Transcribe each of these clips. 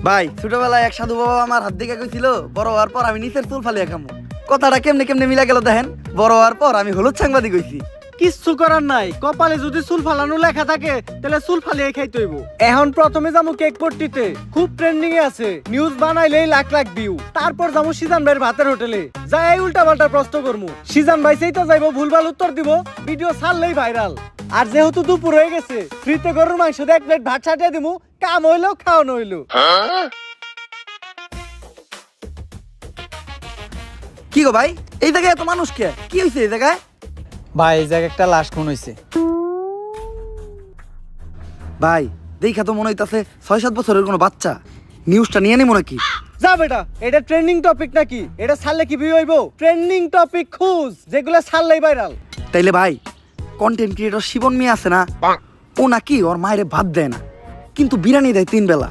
ভাই ছোটবেলায় এক সাধু বাবা আমার হাত দিকে কইছিল বড় হওয়ার পর আমি নিচের চুল ফালিয়া খামু। কথাটা কেমনে কেমনে মিলা গেল দেখেন। বড় হওয়ার পর আমি হলুদ সাংবাদিক হইছি। কিচ্ছু করার নাই, কপালে যদি চুল ফালানো লেখা থাকে তাহলে চুল ফালিয়ে খাইতে হইব। এখন প্রথমে যাবো কেক পট্টিতে, খুব ট্রেন্ডিং এ আছে, নিউজ বানাইলেই লাখ লাখ ভিউ। তারপর যাবো সিজান ভাইয়ের ভাতের হোটেলে, যাই উল্টা পাল্টা প্রশ্ন করবো। সিজান ভাই সেই তো যাইবো, ভুলভাল উত্তর দিব, ভিডিও ছাড়লেই ভাইরাল। আর যেহেতু দুপুর হয়ে গেছে, ফ্রিতে গরুর মাংস দিয়ে 1 প্লেট ভাত ছাটিয়ে দিমু, কাম হইলো খাওয়ানো হইলো। কি গো ভাই, এই জায়গায় এত মানুষ কে? কি হয়েছে এই জায়গায়? ভাই এই জায়গায় একটা লাশ খুন হয়েছে। ভাই দেখা তো মনে হইতাছে 6-7 বছরের কোনো বাচ্চা। নিউজটা নিয়ে নিবো নাকি? যা বেটা, এটা ট্রেন্ডিং টপিক নাকি? এটা ছাড়লে কি ভিউ হইব? ট্রেন্ডিং টপিক খুঁজ, যেগুলো ছাড়লেই ভাইরাল। তাইলে ভাই কন্টেন্ট ক্রিয়েটর শিবন মিয়া আছে না, ও নাকি ওর মায়ের ভাত দেয় না, কিন্তু বিরিয়ানি দেয় 3 বেলা।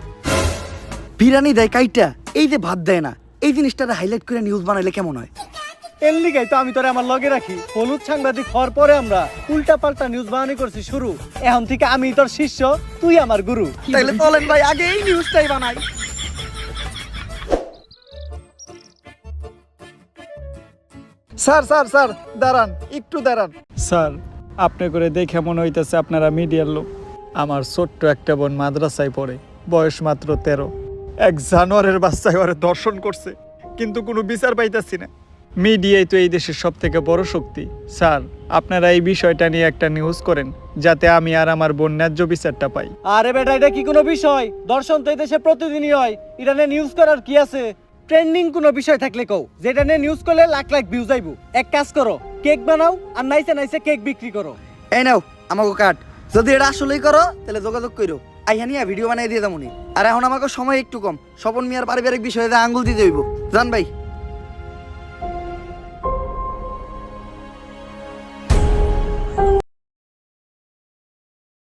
বিরিয়ানি দেয় কাইটা, এই যে ভাত দেয় না, এই জিনিসটারে হাইলাইট করে নিউজ বানাইলে কেমন হয়? এর লিগাই তো আমি তোরে আমার লগে রাখি। হলুদ সাংবাদিক হওয়ার পরে আমরা উল্টা পাল্টা নিউজ বানানি করছি শুরু। এখন থেকে আমি তোর শিষ্য, তুই আমার গুরু। তাইলে চলেন ভাই আগে এই নিউজটাই বানাই। স্যার স্যার স্যার দাঁড়ান, একটু দাঁড়ান। স্যার, আপনি করে দেখে মনে হইতেছে আপনারা মিডিয়ার লোক। আমার ছোট্ট একটা বোন মাদ্রাসায় পড়ে, বয়স মাত্র 13। এক জানোয়ারের বাচ্চায় ওরে দর্শন করছে, কিন্তু কোনো বিচার পাইতাছি না। মিডিয়াই তো এই দেশের সব থেকে বড় শক্তি। স্যার, আপনারা এই বিষয়টা নিয়ে একটা নিউজ করেন, যাতে আমি আর আমার বোন ন্যায্য বিচারটা পাই। আরে বেটা, এটা কি কোনো বিষয়? দর্শন তো এই দেশে প্রতিদিনই হয়, এটা নিয়ে নিউজ করার কি আছে? ট্রেন্ডিং কোনো বিষয় থাকলে কও, যেটা নিয়ে নিউজ করলে লাখ লাখ ভিউ যাইবো। এক কাজ করো, কেক বানাও আর নাইসে নাইসে কেক বিক্রি করো। এই নাও আমাকে কাট। যদি এটা আসলেই করো তাহলে যোগাযোগ করো, আইহানিয়া ভিডিও বানাই দিয়ে যাবো। আর এখন আমাকে সময় একটু কম, স্বপন মিয়ার পারিবারিক বিষয়ে আঙ্গুল দিতে হইব। জান ভাই।